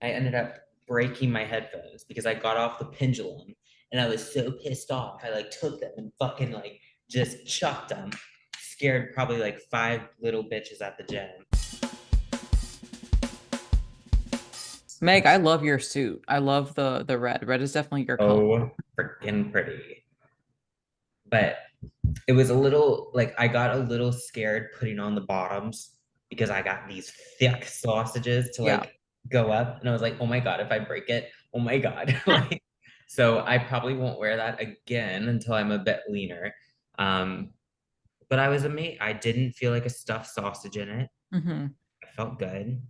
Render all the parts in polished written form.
I ended up breaking my headphones because I got off the pendulum and I was so pissed off. I like took them and fucking like just chucked them. Scared probably like five little bitches at the gym. Meg, I love your suit. I love the red. Red is definitely your color. Oh, freaking pretty. But it was a little like I got a little scared putting on the bottoms because I got these thick sausages to Yeah. like go up. And I was like, oh my God, if I break it, oh my God. Like, so I probably won't wear that again until I'm a bit leaner. Um, but I was amazed. I didn't feel like a stuffed sausage in it. Hmm. I felt good.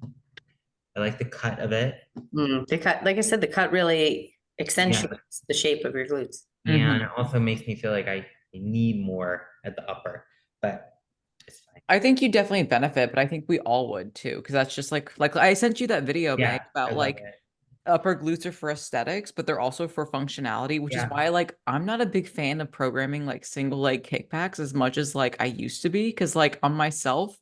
I like the cut of it. Mm. The cut, like I said, the cut really Yeah. accentuates the shape of your glutes. Yeah. And Hmm. it also makes me feel like I need more at the upper, but it's fine. I think you definitely benefit, but I think we all would too, because that's just like I sent you that video, Meg, Yeah. I about love like it. upper glutes are for aesthetics, but they're also for functionality, which is Yeah. why like I'm not a big fan of programming like single leg kickbacks as much as like I used to be. Cause like on myself,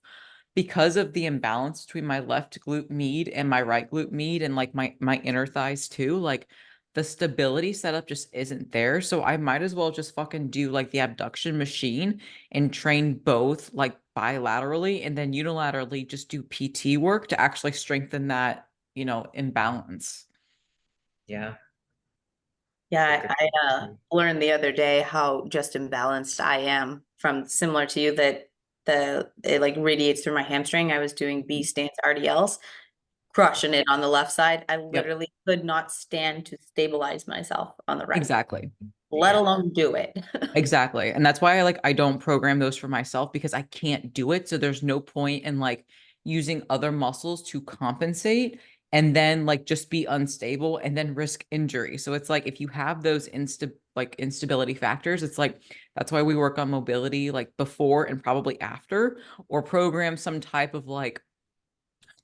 because of the imbalance between my left glute med and my right glute med and like my inner thighs too, like the stability setup just isn't there. So I might as well just fucking do like the abduction machine and train both like bilaterally and then unilaterally just do PT work to actually strengthen that, imbalance. Yeah. Yeah, Like, I learned the other day how just imbalanced I am from similar to you that it like radiates through my hamstring. I was doing B stance RDLs, crushing it on the left side. I Yep, literally could not stand to stabilize myself on the right, exactly. let yeah. alone do it. Exactly. And that's why I don't program those for myself because I can't do it. So there's no point in like using other muscles to compensate and then like just be unstable and then risk injury. So it's like if you have those instability factors, it's like that's why we work on mobility like before and probably after, or program some type of like,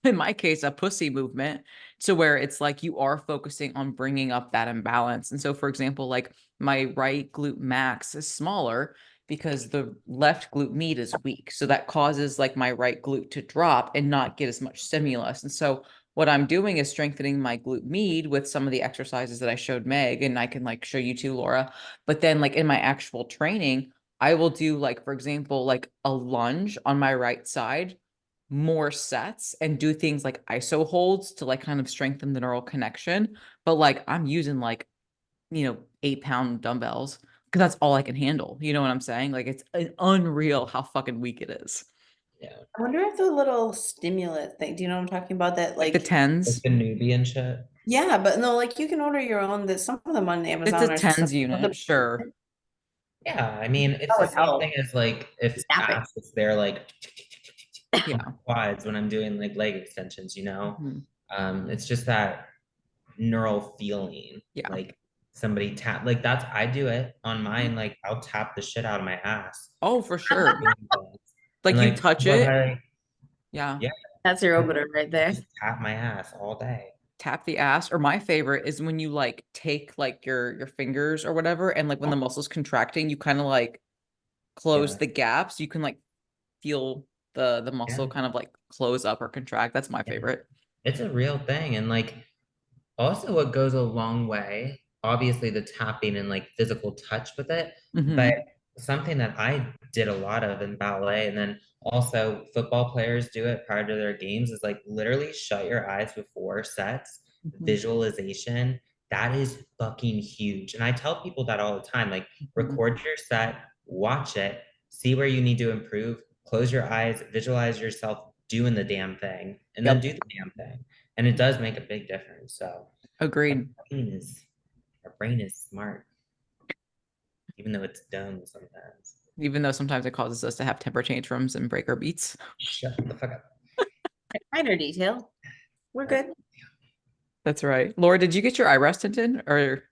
in my case, a pussy movement to where it's like you are focusing on bringing up that imbalance. And so, for example, like my right glute max is smaller because the left glute med is weak. So that causes like my right glute to drop and not get as much stimulus. And so, what I'm doing is strengthening my glute med with some of the exercises that I showed Meg, and I can like show you too, Laura. But then, like in my actual training, I will do like, for example, like a lunge on my right side more sets and do things like iso holds to like kind of strengthen the neural connection. But like I'm using like, 8-pound dumbbells because that's all I can handle. You know what I'm saying? Like it's unreal how fucking weak it is. Yeah. I wonder if the little stimulant thing, do you know what I'm talking about? That Like the like, Like tens. the Nubian shit. yeah, but no, like you can order your own. That some of them on It's a Amazon or tens something. unit, sure. Yeah, I mean, it's That the would same thing help. as like if Zap it. ass is there like on Yeah. quads when I'm doing like leg extensions, Mhm. It's just that neural feeling. Yeah. Like somebody tap like that's I do it on mine, like I'll tap the shit out of my ass. Oh, for sure. And Like you like touch what it. I Yeah. yeah, That's your I opener right there. just tap my ass all day. Tap the ass. Or my favorite is when you like take like your fingers or whatever, and like when the muscle's contracting, you kind of like close Yeah. the gaps. You can like feel the muscle Yeah. kind of like close up or contract. That's my Yeah. favorite. It's a real thing. And like also what goes a long way, obviously the tapping and like physical touch with it, but Hmm. something that I did a lot of in ballet and then also football players do it prior to their games is like literally shut your eyes before sets, Hmm. visualization. That is fucking huge. And I tell people that all the time, like Hmm. record your set, watch it, see where you need to improve, close your eyes, visualize yourself doing the damn thing, and then Yep. do the damn thing. And it does make a big difference. So our Agreed. brain is our brain is smart, even though it's dumb sometimes. Even though sometimes it causes us to have temper tantrums and break our beats. Shut the fuck up. Minor detail. We're Right. good. That's right. Laura, did you get your eyebrows tinted or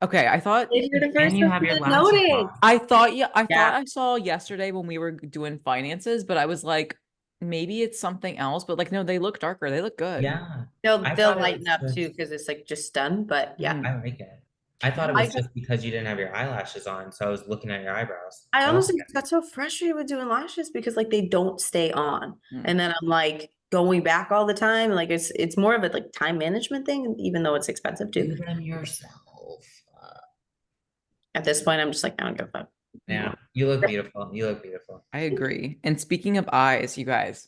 okay, I thought If you're the And first you person have your to lashes notice. off. I thought yeah, I thought Yeah, I saw yesterday when we were doing finances, but I was like maybe it's something else, but like no, they look darker. They look good. Yeah. I they'll thought it lighten was up too just because it's like just done. But yeah, Mhm. I like it. I thought it Yeah. I was got, just because you didn't have your eyelashes on, so I was looking at your eyebrows. I I like honestly it. got so frustrated with doing lashes because like they don't stay on, Mm. and then I'm like, going back all the time. Like it's more of a like time management thing, even though it's expensive too. Do them yourself. At this point, I'm just like, I don't give a fuck. Yeah, you look beautiful. You look beautiful. I agree. And speaking of eyes, you guys.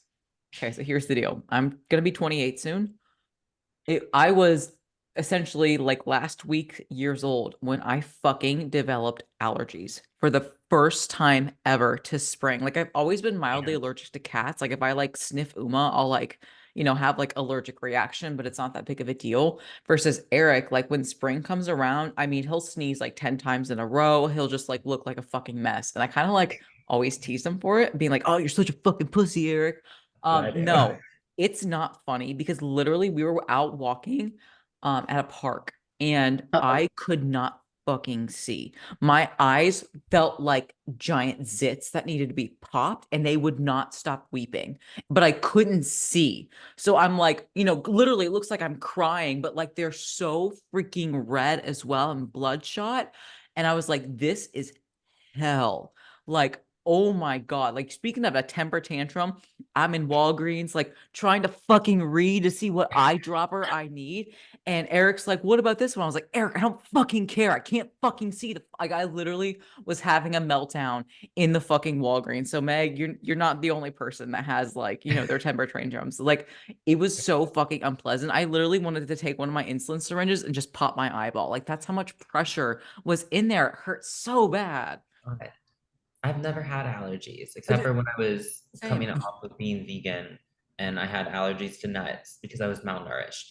Okay, so here's the deal. I'm gonna be 28 soon. I was essentially like last week years old when I fucking developed allergies for the first time ever to spring. Like I've always been mildly Yeah. allergic to cats. Like if I like sniff Uma, I'll like, you know, have like allergic reaction, but it's not that big of a deal. Versus Eric, like when spring comes around, I mean, he'll sneeze like 10 times in a row. He'll just like look like a fucking mess. And I kind of like always tease him for it, being like, "Oh, you're such a fucking pussy, Eric." I do. No, it's not funny because literally we were out walking at a park and Uh-oh. I could not fucking see. My eyes felt like giant zits that needed to be popped and they would not stop weeping, but I couldn't see. So I'm like, you know, literally it looks like I'm crying, but like they're so freaking red as well and bloodshot. And I was like, this is hell. Like, oh my God. Like, speaking of a temper tantrum, I'm in Walgreens, like trying to fucking read to see what eyedropper I need. And Eric's like, what about this one? I was like, Eric, I don't fucking care. I can't fucking see the like I literally was having a meltdown in the fucking Walgreens. So Meg, you're not the only person that has like, you know, their temper tantrums. Like it was so fucking unpleasant. I literally wanted to take one of my insulin syringes and just pop my eyeball. Like that's how much pressure was in there. It hurt so bad. Okay. I've never had allergies except But for when I was coming same. off of being vegan and I had allergies to nuts because I was malnourished.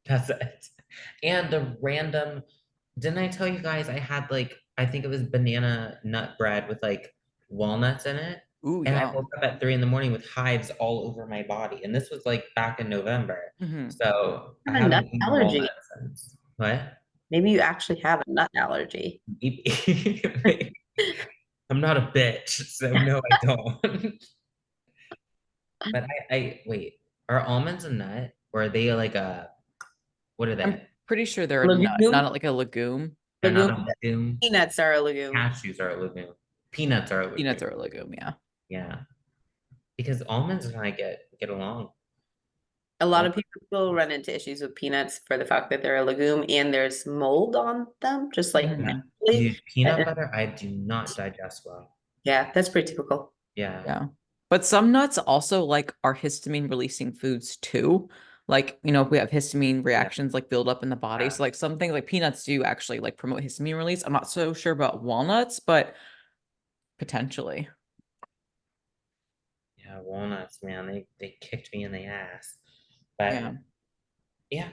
That's it. And the random, didn't I tell you guys I had like, I think it was banana nut bread with like walnuts in it? Ooh, And I woke yum. up at 3 in the morning with hives all over my body. And this was like back in November. Hmm. So I I have a nut haven't eaten allergy. walnuts since. What? Maybe you actually have a nut allergy. Maybe. I'm not a bitch, so no, I don't. But I wait, are almonds a nut or are they like a what are I'm they? pretty sure they're a nut, Legume? not like a legume. They're not Legume. a legume. Peanuts are a legume. Cashews are a legume. Peanuts are a Peanuts legume. are a legume, yeah. Yeah, because almonds and I get along. A lot Al- of people run into issues with peanuts for the fact that they're a legume and there's mold on them, just like Yeah. Mhm. naturally. Dude, peanut And butter, I do not digest well. yeah, that's pretty typical. Yeah. Yeah. But some nuts also like are histamine releasing foods too. Like, you know, if we have histamine Yeah. reactions like build up in the body. Yeah. So like some things like peanuts do actually like promote histamine release. I'm not so sure about walnuts, but potentially. Yeah, walnuts, man, they kicked me in the ass. But Yeah. yeah.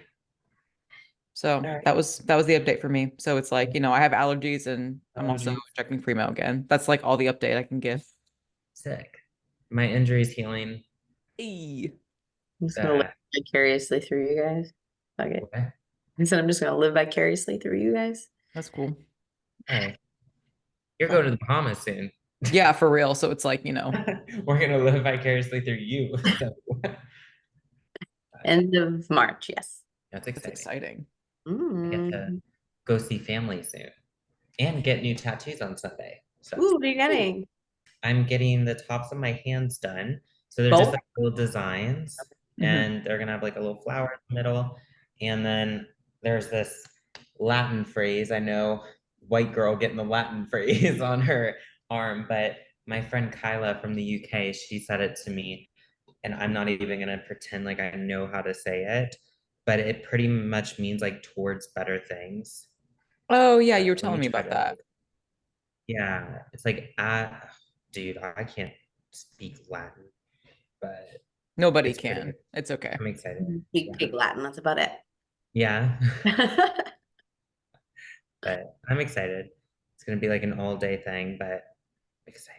So All right. that was the update for me. So it's like, you know, I have allergies and I'm also Allergies. injecting Primo again. That's like all the update I can give. Sick. My injury's healing. Eee. I'm just gonna live That vicariously through you guys. Fuck it. what? I said I'm just gonna live vicariously through you guys. That's cool. Hey, you're Fun. going to the Bahamas soon. Yeah, for real. So it's like, you know, We're gonna live vicariously through you. So End of March, yes. that's that's exciting. exciting. I get to Mm. go see family soon and get new tattoos on Sunday. So Ooh, what are you getting? I'm getting the tops of my hands done. So they're just Both? like little designs, Mhm. and they're gonna have like a little flower in the middle. And then there's this Latin phrase. I know white girl getting the Latin phrase on her arm, but my friend Kyla from the UK, she said it to me, and I'm not even gonna pretend like I know how to say it, but it pretty much means like towards better things. Oh yeah, you were Let me telling me try about to that. yeah, it's like dude, I can't speak Latin, but Nobody it's pretty can. good. It's okay. I'm excited. Speak Yeah. pig Latin, that's about it. Yeah, but I'm excited. It's gonna be like an all day thing, but exciting.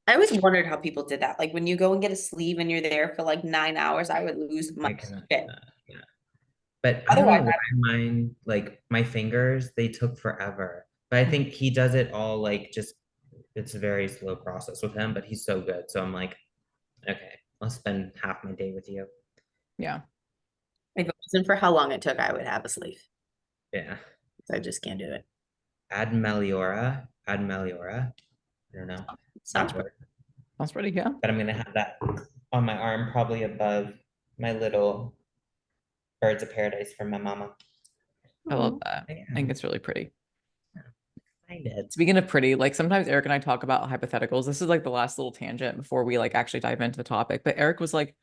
I always wondered how people did that. Like when you go and get a sleeve and you're there for like 9 hours, I would lose my I cannot do shit. that. Yeah. But I don't know Otherwise, why mine, like my fingers, they took forever. But I think he does it all like just it's a very slow process with him, but he's so good. So I'm like, okay, I'll spend half my day with you. Yeah. if it wasn't for how long it took, I would have a sleeve. Yeah. I just can't do it. Ad Meliora. Ad Meliora. I don't know Sounds that pretty. word. Sounds pretty good. But I'm gonna have that on my arm, probably above my little birds of paradise from my mama. I love Oh, that. Yeah, I think it's really pretty. I did. Speaking of pretty, like sometimes Eric and I talk about hypotheticals. This is like the last little tangent before we like actually dive into the topic. But Eric was like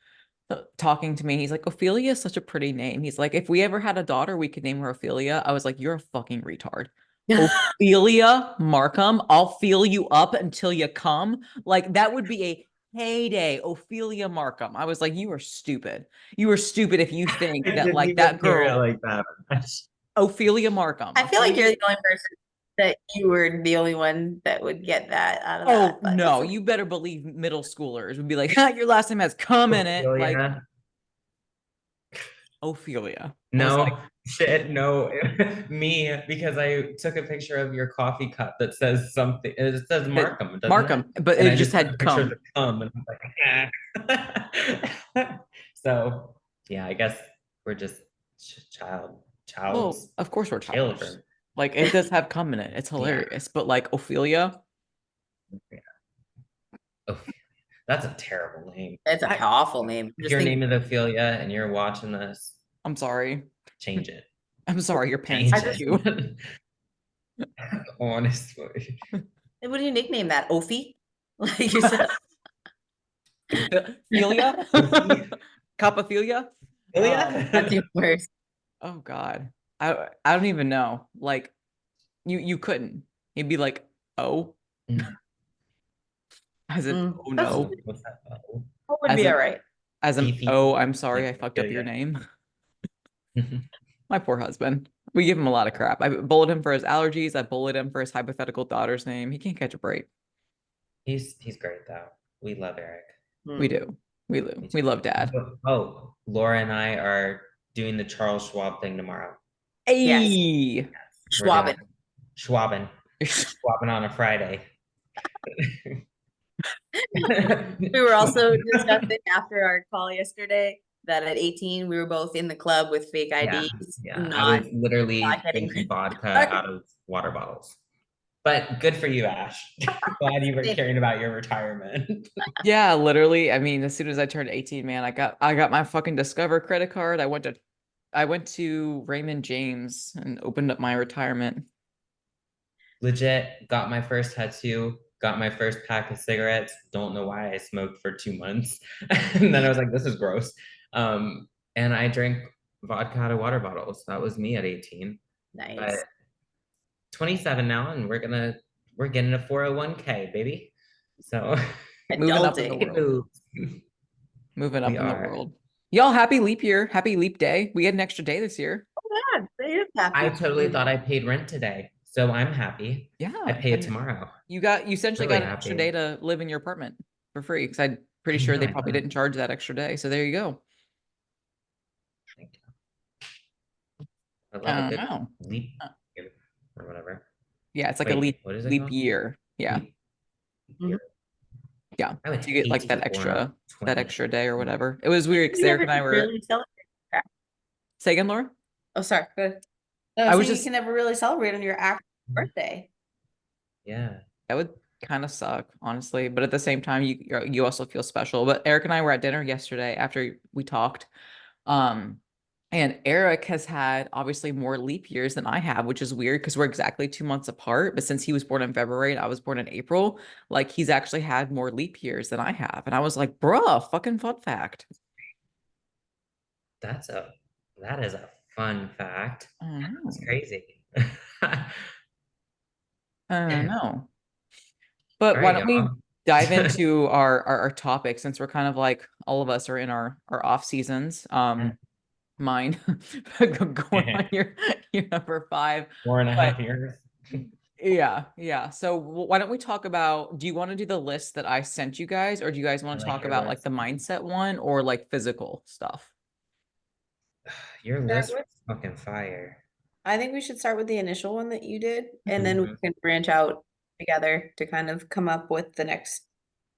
talking to me. He's like, Ophelia is such a pretty name. He's like, if we ever had a daughter, we could name her Ophelia. I was like, you're a fucking retard. Ophelia Markham, I'll feel you up until you come. Like that would be a heyday. Ophelia Markham. I was like, you are stupid. You are stupid if you think I that didn't like even that hear it girl, like that. Ophelia Markham. I feel like you're the only person that you were the only one that would get that out of Oh that, but no, that's okay. you better believe middle schoolers would be like, ah, your last name has come in it. Like Ophelia. Ophelia. I was like, No, shit, no. Me, because I took a picture of your coffee cup that says something. It says it, Markham, doesn't it? Markham, but And it I just just took a had picture of come. the cum, and I'm like, so yeah, I guess we're just Well, child's of course we're childish. children. Like it does have come in it. It's Yeah. hilarious. But like Ophelia, Yeah. Oh, that's a terrible name. It's an I awful name. If Just your think name is Ophelia and you're watching this, I'm sorry. change it. I'm sorry, your pants Change I is just cute. it. Honestly. what do you nickname that? Ophi? Like you said. Philia? Ophelia. Copophilia? That's even worse. Oh God. I don't even know. Like you couldn't. He'd be like, oh, as in Mm, oh that's no. What's that? Oh, that would As be all in right. beefy, oh, I'm sorry, like I fucked up your Ophelia. name. My poor husband. We give him a lot of crap. I bullied him for his allergies. I bullied him for his hypothetical daughter's name. He can't catch a break. He's great though. We love Eric. We Mm. do. We do. Me too. We love dad. Oh, Laura and I are doing the Charles Schwab thing tomorrow. Yes. Hey. We're doing Schwaben. Schwabbing. Schwabbing on a Friday. We were also discussing after our call yesterday that at 18 we were both in the club with fake Yeah, IDs, yeah. I not was literally getting drinking vodka credit out of water bottles. But good for you, Ash. Glad you were card. caring about your retirement. Yeah, literally. I mean, as soon as I turned 18, man, I got my fucking Discover credit card. I went to Raymond James and opened up my retirement. Legit, got my first tattoo, got my first pack of cigarettes. Don't know why I smoked for 2 months. And then I was like, this is gross. And I drank vodka out of water bottles. That was me at 18. But Nice. 27 now, and we're getting a 401k, baby. So Moving up in the Adulting. world. Moving we up in the are. world. Y'all, happy leap year. Happy leap day. We had an extra day this year. God, they is I happy. totally thought I paid rent today, so I'm happy. I Yeah. pay it And tomorrow. you essentially Really got an extra day happy. to live in your apartment for free. Because I'm pretty I sure know, they I probably know. didn't charge that extra day. So there you go. I I love a don't good know. leap year or whatever. Yeah, it's like a Wait, leap what is it leap called? year. Yeah. Leap Mhm. year. Yeah. I would So you get like hate to be born on that 20. extra day or whatever. It was weird because You Eric never and I were really celebrate. say again, Laura? Oh, sorry. Go ahead. No, I so was you just can never really celebrate on your actual birthday. Yeah. that would kind of suck, honestly. But at the same time, you also feel special. But Eric and I were at dinner yesterday after we talked. Um, and Eric has had obviously more leap years than I have, which is weird because we're exactly 2 months apart. But since he was born in February and I was born in April, like he's actually had more leap years than I have. And I was like, bruh, fucking fun fact. That's a that is a fun fact. I don't That's know. crazy. I don't All know. But why right, don't we y'all. dive into our topic since we're kind of like all of us are in our off seasons. Mine going on your number five. Four and a But half years. yeah. So why don't we talk about, do you want to do the list that I sent you guys, or do you guys I want to like talk your about like list. the mindset one or like physical stuff? Your Start list with- was fucking fire. I think we should start with the initial one that you did, and then we Mhm. can branch out together to kind of come up with the next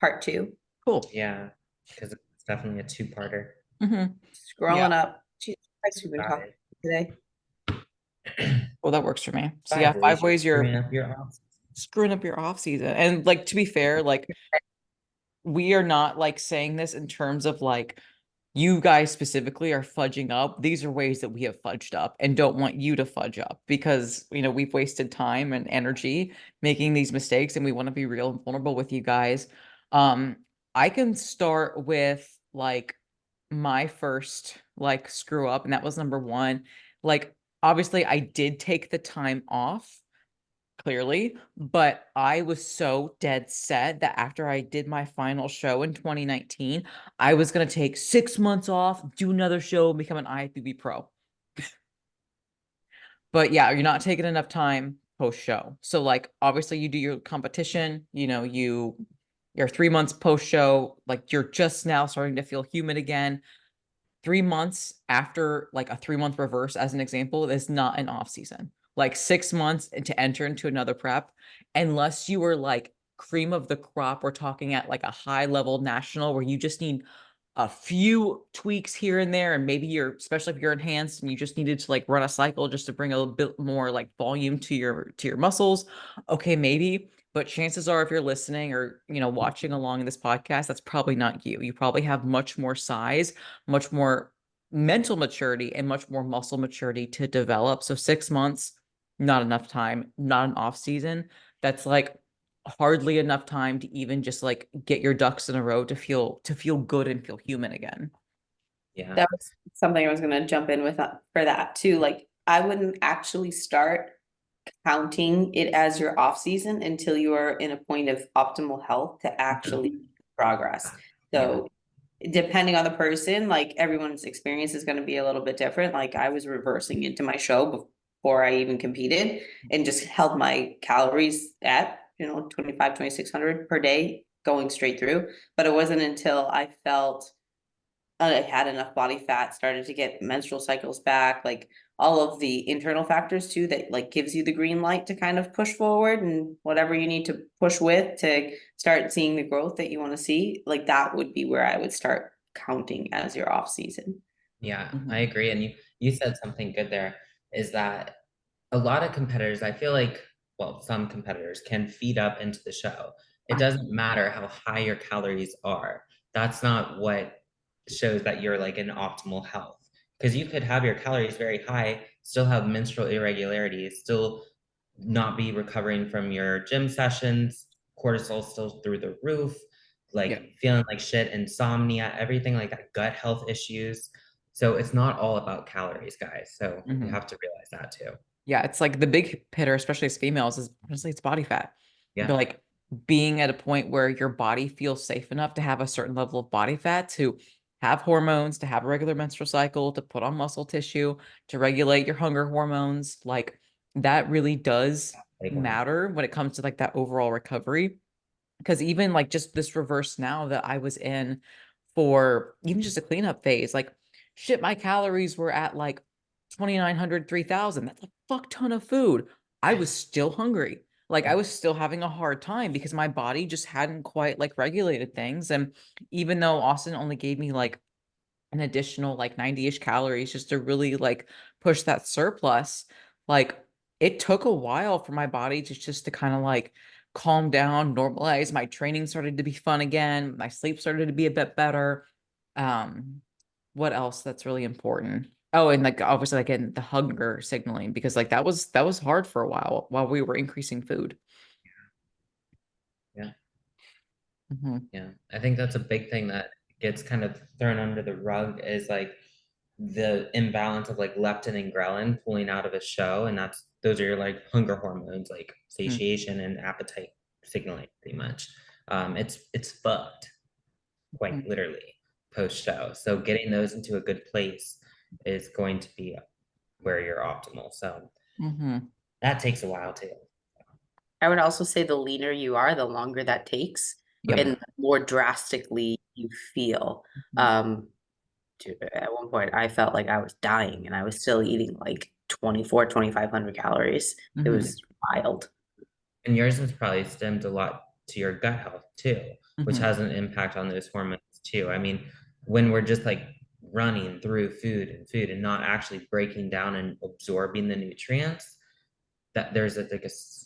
part two. Cool. Yeah, because it's definitely a two-parter. Hmm. Scrolling up. Jesus Christ, we've been Got talking today. it. Well, that works for me. So yeah, five You're ways you're screwing up your off. screwing up your off season. And like to be fair, like we are not like saying this in terms of like you guys specifically are fudging up. These are ways that we have fudged up and don't want you to fudge up because, we've wasted time and energy making these mistakes and we want to be real and vulnerable with you guys. Um, I can start with like my first like screw up, and that was number one. Like, obviously, I did take the time off clearly, but I was so dead set that after I did my final show in 2019, I was going to take 6 months off, do another show, become an IFBB pro. But yeah, you're not taking enough time post show. So like obviously you do your competition, you're 3 months post show, like you're just now starting to feel human again. 3 months after like a 3 month reverse, as an example, is not an off season. Like 6 months to enter into another prep, unless you were like cream of the crop, we're talking at like a high level national where you just need a few tweaks here and there, and maybe especially if you're enhanced and you just needed to like run a cycle just to bring a little bit more like volume to your muscles. Okay, maybe. But chances are, if you're listening or watching along in this podcast, that's probably not you. You probably have much more size, much more mental maturity, and much more muscle maturity to develop. So 6 months, not enough time, not an off season. That's like hardly enough time to even just like get your ducks in a row to feel good and feel human again. Yeah. That was something I was gonna jump in with for that too. Like, I wouldn't actually start counting it as your off season until you are in a point of optimal health to actually progress. Yeah. So depending on the person, like everyone's experience is going to be a little bit different. Like, I was reversing into my show before I even competed and just held my calories at 25, 2600 per day going straight through. But it wasn't until I felt I had enough body fat, started to get menstrual cycles back, like all of the internal factors too, that like gives you the green light to kind of push forward and whatever you need to push with to start seeing the growth that you want to see. Like, that would be where I would start counting as your off season. Yeah, I Mhm. agree. And you said something good there, is that a lot of competitors, I feel like, well, some competitors can feed up into the show. It doesn't matter how high your calories are. That's not what shows that you're like in optimal health. Because you could have your calories very high, still have menstrual irregularities, still not be recovering from your gym sessions, cortisol still through the roof, Yeah. like feeling like shit, insomnia, everything like that, gut health issues. So it's not all about calories, guys. So you Mhm. have to realize that too. Yeah, it's like the big hitter, especially as females, is honestly it's body fat. Yeah. But like being at a point where your body feels safe enough to have a certain level of body fat to have hormones, to have a regular menstrual cycle, to put on muscle tissue, to regulate your hunger hormones, like that really does Big one. matter when it comes to like that overall recovery. Because even like just this reverse now that I was in for even just a cleanup phase, like shit, my calories were at like 2,900, 3,000. That's a fuck ton of food. I was still hungry. Like I Yeah. was still having a hard time because my body just hadn't quite like regulated things. And even though Austin only gave me like an additional like 90-ish calories just to really like push that surplus, like it took a while for my body to just to kind of like calm down, normalize. My training started to be fun again, my sleep started to be a bit better. um what else that's really important? Oh, and like obviously like in the hunger signaling, because like that was hard for a while we were increasing food. Yeah. Mhm. Yeah. I think that's a big thing that gets kind of thrown under the rug, is like the imbalance of like leptin and ghrelin pulling out of a show. And those are your like hunger hormones, like Mhm. satiation and appetite signaling pretty much. It's fucked, quite literally, post show. So getting those into a good place is going to be where you're optimal. So Mhm. that takes a while too. I would also say the leaner you are, the longer that takes Yep. and Yeah. the more drastically you feel. Mhm. At one point I felt like I was dying and I was still eating like 24, 2,500 calories. It Mhm. was wild. And yours has probably stemmed a lot to your gut health too, which Mhm. has an impact on those hormones too. I mean, when we're just like running through food and not actually breaking down and absorbing the nutrients, that there's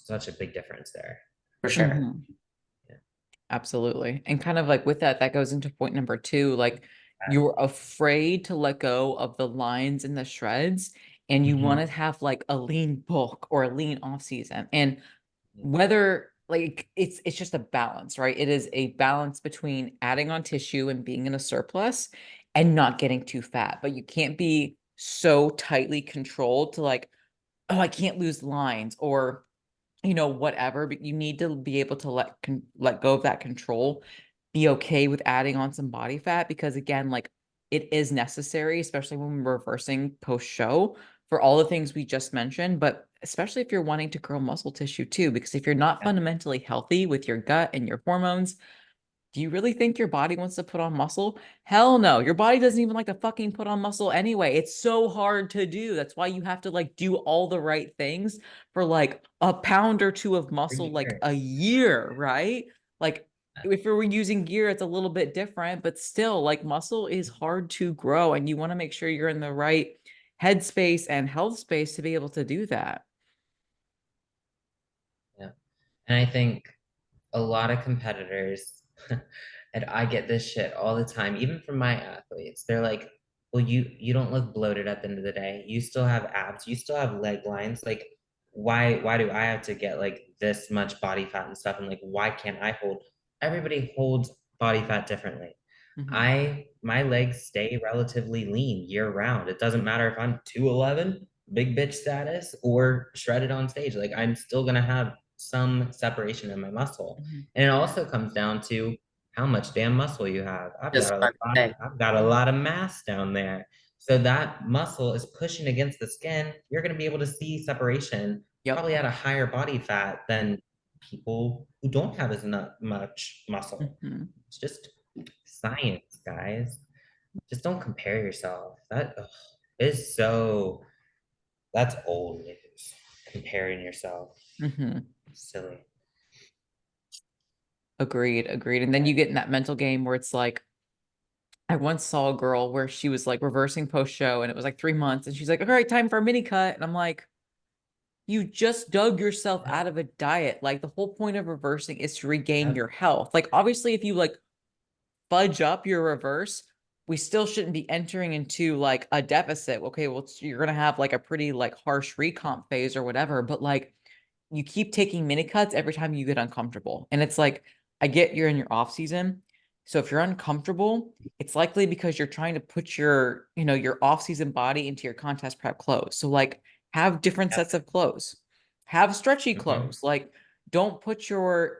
such a big difference there. For sure. Mhm. Yeah. Absolutely. And kind of like with that, that goes into point number two. Like you're afraid to let go of the lines and the shreds, and you want Mhm. to have like a lean bulk or a lean off season. And whether like it's just a balance, right? It is a balance between adding on tissue and being in a surplus and not getting too fat. But you can't be so tightly controlled to like, oh, I can't lose lines or whatever, but you need to be able to let go of that control, be okay with adding on some body fat because again, like it is necessary, especially when we're reversing post show for all the things we just mentioned, but especially if you're wanting to grow muscle tissue too, because if you're not Yeah, fundamentally healthy with your gut and your hormones, do you really think your body wants to put on muscle? Hell no. Your body doesn't even like to fucking put on muscle anyway. It's so hard to do. That's why you have to like do all the right things for like a pound or two of for muscle like a years. year, right? Like if we were using gear, it's a little bit different, but still like muscle is hard to grow and you want to make sure you're in the right headspace and health space to be able to do that. Yeah. And I think a lot of competitors, and I get this shit all the time, even from my athletes. They're like, "Well, you don't look bloated at the end of the day. You still have abs. You still have leg lines. Like, why do I have to get like this much body fat and stuff? And like, why can't I hold? Everybody holds body fat differently. Mhm. My legs stay relatively lean year round. It doesn't matter if I'm 211, big bitch status, or shredded on stage. Like I'm still gonna have some separation in my muscle. Mhm. And it also comes down to how much damn muscle you have. Just I've got a lot of mass down there. So that muscle is pushing against the skin. You're gonna be able to see separation Yep. probably at a higher body fat than people who don't have as much muscle. Mhm. It's just science, guys. Just don't compare yourself. That is so, that's old news. Comparing yourself. Mhm. Silly. Agreed, agreed. And then you get in that mental game where it's like, I once saw a girl where she was like reversing post show and it was like 3 months and she's like, all right, time for a mini cut. And I'm like, you just dug yourself Yep. out of a diet. Like the whole point of reversing is to regain Yep. your health. Like obviously if you like fudge up your reverse, we still shouldn't be entering into like a deficit. Okay, well, you're gonna have like a pretty like harsh recomp phase or whatever, but like you keep taking mini cuts every time you get uncomfortable. And it's like, I get you're in your off season. So if you're uncomfortable, it's likely because you're trying to put your off season body into your contest prep clothes. So like have different Yep. sets of clothes, have stretchy Mm-hmm. clothes. Like don't put your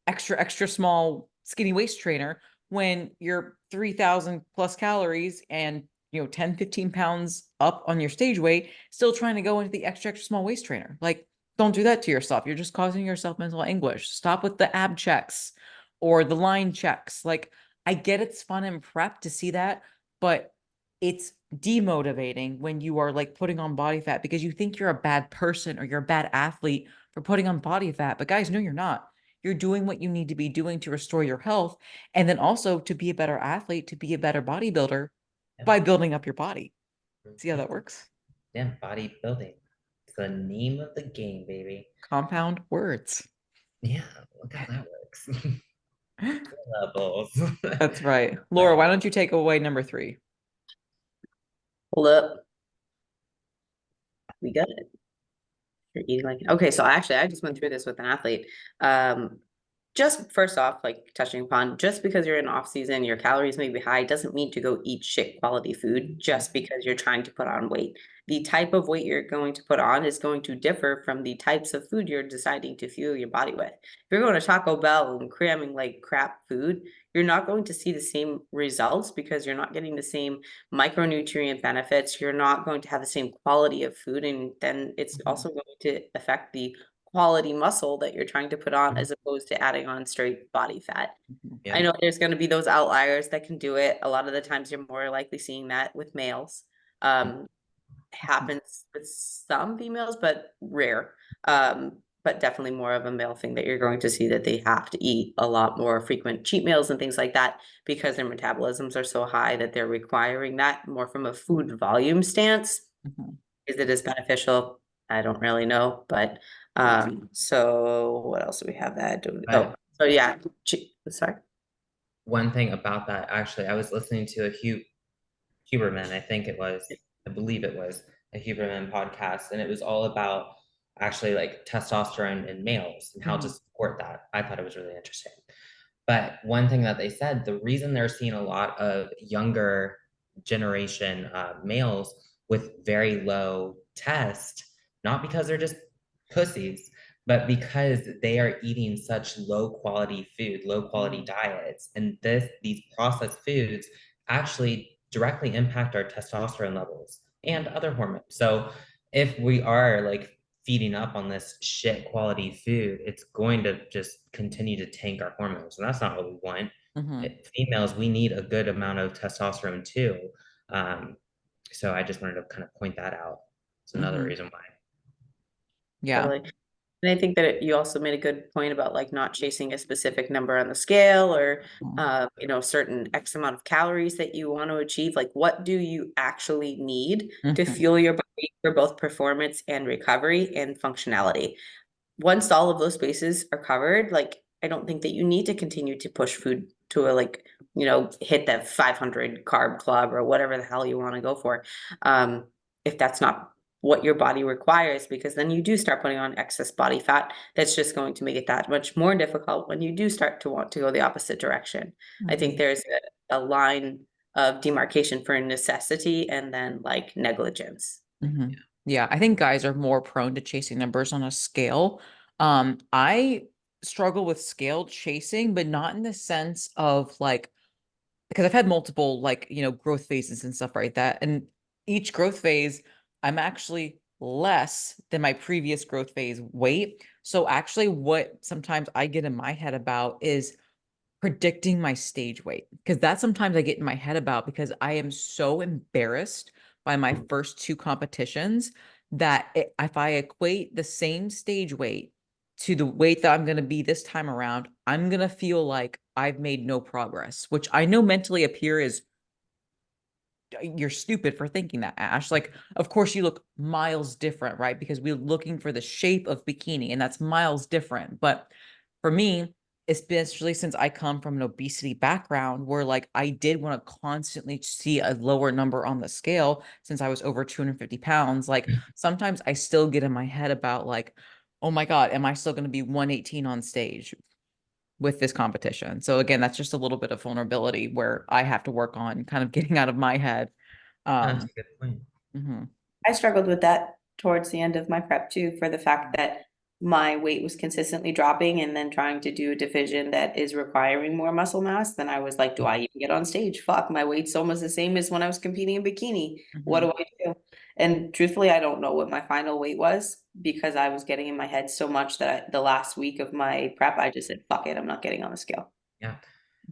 extra small skinny waist trainer when you're 3,000 plus calories and 10, 15 pounds up on your stage weight, still trying to go into the extra small waist trainer. Like don't do that to yourself. You're just causing yourself mental anguish. Stop with the ab checks or the line checks. Like, I get it's fun and prep to see that, but it's demotivating when you are like putting on body fat because you think you're a bad person or you're a bad athlete for putting on body fat. But guys, no, you're not. You're doing what you need to be doing to restore your health and then also to be a better athlete, to be a better bodybuilder Yep. by building up your body. See how Mm-hmm. that works? Yeah, bodybuilding. It's the name of the game, baby. Compound words. Yeah, look how that works. Levels. That's right. Laura, Uh, why don't you take away number three? hold up. We got it. You're eating like okay, so actually I just went through this with an athlete. Just first off, like touching upon, just because you're in off season, your calories may be high, doesn't mean to go eat shit quality food just because you're trying to put on weight. The type of weight you're going to put on is going to differ from the types of food you're deciding to fuel your body with. If you're going to Taco Bell and cramming like crap food, you're not going to see the same results because you're not getting the same micronutrient benefits. You're not going to have the same quality of food, and then it's Mhm. also going to affect the quality muscle that you're trying to put on mhm. as opposed to adding on straight body fat. Mhm. I Yep. know there's going to be those outliers that can do it. A lot of the times you're more likely seeing that with males. Um, Mhm. happens with some females, but rare. But definitely more of a male thing that you're going to see that they have to eat a lot more frequent cheat meals and things like that because their metabolisms are so high that they're requiring that more from a food volume stance. Mhm. Is it as beneficial? I don't really know, but so what else do we have that? Oh, But Oh yeah. Sorry. One thing about that, actually, I was listening to a Huberman, I believe it was a Huberman podcast, and it was all about actually like testosterone in males and how to Mhm. support that. I thought it was really interesting. But one thing that they said, the reason they're seeing a lot of younger generation males with very low test, not because they're just pussies, but because they are eating such low quality food, low quality diets, and these processed foods actually directly impact our testosterone levels and other hormones. So if we are like feeding up on this shit quality food, it's going to just continue to tank our hormones. And that's not what we want. Mhm. Females, we need a good amount of testosterone too. Um, so I just wanted to kind of point that out. It's another Mhm. reason why. Yeah. Totally. And I think that you also made a good point about like not chasing a specific number on the scale or, Mhm. certain X amount of calories that you want to achieve. Like, what do you actually need to Mhm. fuel your body for both performance and recovery and functionality? Once all of those bases are covered, like, I don't think that you need to continue to push food to a like, hit that 500 carb club or whatever the hell you want to go for. If that's not what your body requires, because then you do start putting on excess body fat. That's just going to make it that much more difficult when you do start to want to go the opposite direction. I think Mhm. there's a line of demarcation for necessity and then like negligence. Mhm. Yeah, I think guys are more prone to chasing numbers on a scale. I struggle with scale chasing, but not in the sense of like, because I've had multiple like, growth phases and stuff like that. And each growth phase, I'm actually less than my previous growth phase weight. So actually what sometimes I get in my head about is predicting my stage weight, because that's sometimes I get in my head about because I am so embarrassed by my first two competitions that if I equate the same stage weight to the weight that I'm going to be this time around, I'm going to feel like I've made no progress, which I know mentally appear as you're stupid for thinking that, Ash. Like, of course, you look miles different, right? Because we're looking for the shape of bikini, and that's miles different. But for me, especially since I come from an obesity background where like I did want to constantly see a lower number on the scale since I was over 250 pounds, like sometimes I still get in my head about like, oh my God, am I still going to be 118 on stage with this competition? So again, that's just a little bit of vulnerability where I have to work on kind of getting out of my head. That's Um, a good point. mhm, I struggled with that towards the end of my prep too, for the fact that my weight was consistently dropping and then trying to do a division that is requiring more muscle mass. Then I was like, do I even get on stage? Fuck, my weight's almost the same as when I was competing in bikini. What mhm, do I do? And truthfully, I don't know what my final weight was because I was getting in my head so much that the last week of my prep, I just said, fuck it, I'm not getting on the scale. Yeah.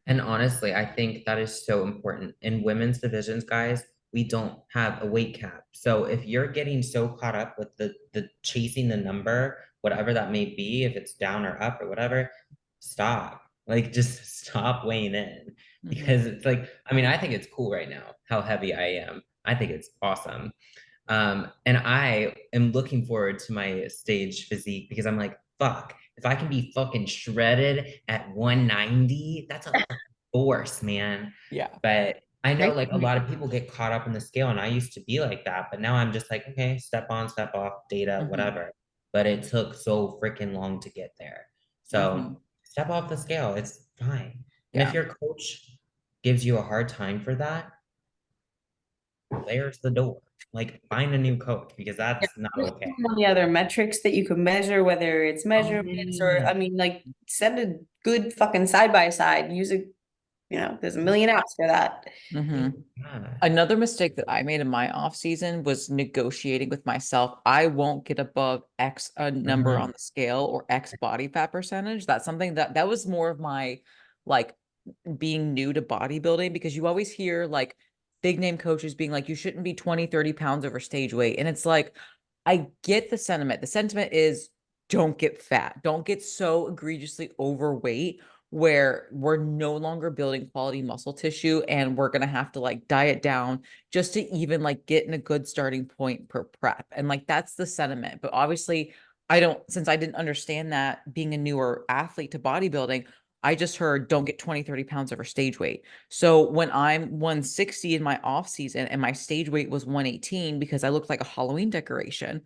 And honestly, I think that is so important. In women's divisions, guys, we don't have a weight cap. So if you're getting so caught up with the chasing the number, whatever that may be, if it's down or up or whatever, stop. Like just stop weighing in. mhm, Because it's like, I mean, I think it's cool right now how heavy I am. I think it's awesome. And I am looking forward to my stage physique because I'm like, fuck, if I can be fucking shredded at 190, that's a fucking force, man. yeah. But I know Right? like a lot of people get caught up in the scale, and I used to be like that, but now I'm just like, okay, step on, step off, data, Mhm, whatever. But it took so freaking long to get there. So mhm, step off the scale, it's fine. And if yeah. your coach gives you a hard time for that, there's the door. Like find a new coach because Yeah, that's not there's okay. so many other metrics that you can measure, whether it's Oh measurements or, man. I mean, like, send a good fucking side by side. Use a, there's a million apps for that. Mhm. Yeah. Another mistake that I made in my off season was negotiating with myself. I won't get above X a number Mhm. on the scale or X body fat percentage. That's something that was more of my like being new to bodybuilding, because you always hear like big name coaches being like, you shouldn't be 20, 30 pounds over stage weight. And it's like, I get the sentiment. The sentiment is don't get fat, don't get so egregiously overweight where we're no longer building quality muscle tissue and we're going to have to like diet down just to even like get in a good starting point per prep. And like that's the sentiment. But obviously, since I didn't understand that being a newer athlete to bodybuilding, I just heard don't get 20, 30 pounds over stage weight. So when I'm 160 in my off season and my stage weight was 118 because I looked like a Halloween decoration,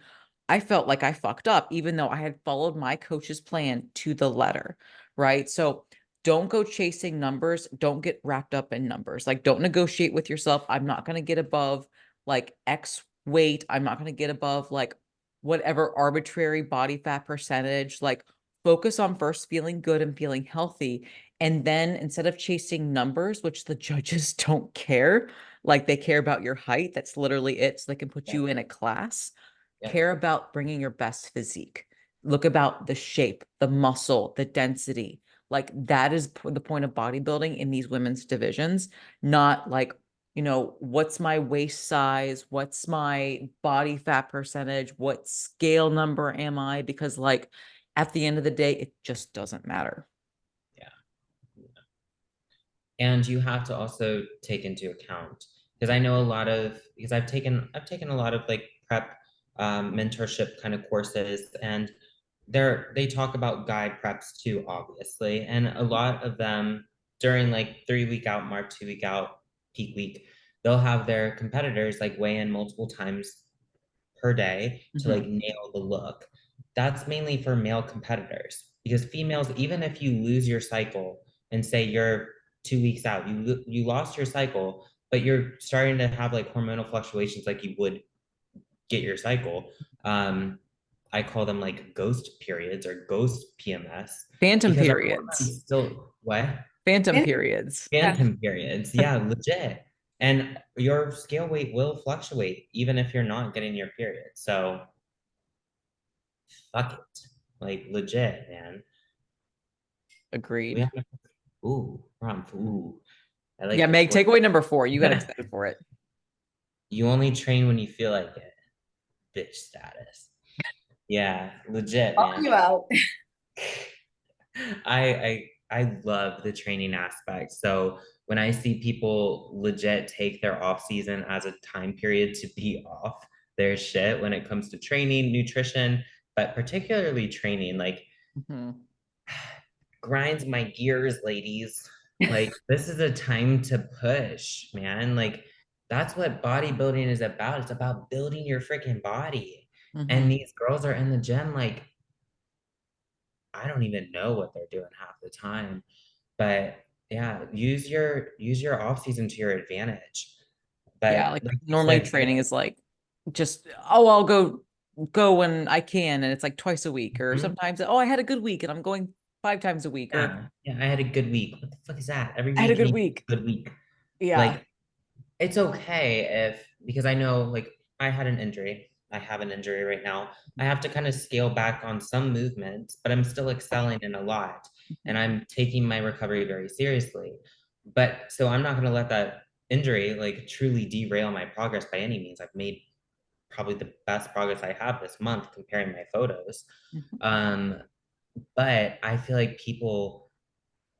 I felt like I fucked up, even though I had followed my coach's plan to the letter. Right. So don't go chasing numbers. Don't get wrapped up in numbers. Like, don't negotiate with yourself. I'm not going to get above like X weight. I'm not going to get above like whatever arbitrary body fat percentage. Like, focus on first feeling good and feeling healthy. And then instead of chasing numbers, which the judges don't care, like they care about your height, that's literally it. So they can put Yeah. you in a class. Yeah. Care about bringing your best physique. Look about the shape, the muscle, the density. Like, that is the point of bodybuilding in these women's divisions, not like, what's my waist size? What's my body fat percentage? What scale number am I? Because, like, at the end of the day, it just doesn't matter. Yeah. And you have to also take into account, because I know a lot of, because I've taken a lot of like prep mentorship kind of courses, and they talk about guide preps too, obviously. And a lot of them during like 3 week out mark, 2 week out, peak week, they'll have their competitors like weigh in multiple times per day to like Mhm. nail the look. That's mainly for male competitors, because females, even if you lose your cycle and say you're 2 weeks out, you lost your cycle, but you're starting to have like hormonal fluctuations like you would get your cycle. I call them like ghost periods or ghost PMS, Phantom because our periods. hormones still what? Phantom And periods. yeah, Phantom periods. Yeah, legit. And your scale weight will fluctuate even if you're not getting your period. So fuck it. Like legit, man. We Agreed. have ooh, prompt. Ooh. I Yeah, like Meg, what takeaway number 4. You got excited for it. you only train when you feel like it. Bitch status. Yeah, legit, call man. you out. I love the training aspect. So when I see people legit take their off season as a time period to be off their shit when it comes to training, nutrition, but particularly training, like Mhm. grinds my gears, ladies. Like this is a time to push, man. Like that's what bodybuilding is about. It's about building your freaking body. And Mhm. these girls are in the gym like I don't even know what they're doing half the time. But yeah, use your off season to your advantage. Yeah, But like like you normally said, training is like just, oh, I'll go when I can, and it's like twice a week, or mhm, sometimes, oh, I had a good week and I'm going 5 times a week, or yeah, I had a good week. What the fuck is that? Every I had a week good needs week. a good week. Yeah. Like it's okay if because I know like I had an injury. I have an injury right now. I have to kind of scale back on some movements, but I'm still excelling in a lot and I'm taking my recovery very seriously. But so I'm not going to let that injury like truly derail my progress by any means. I've made probably the best progress I have this month comparing my photos. Mhm. Um, but I feel like people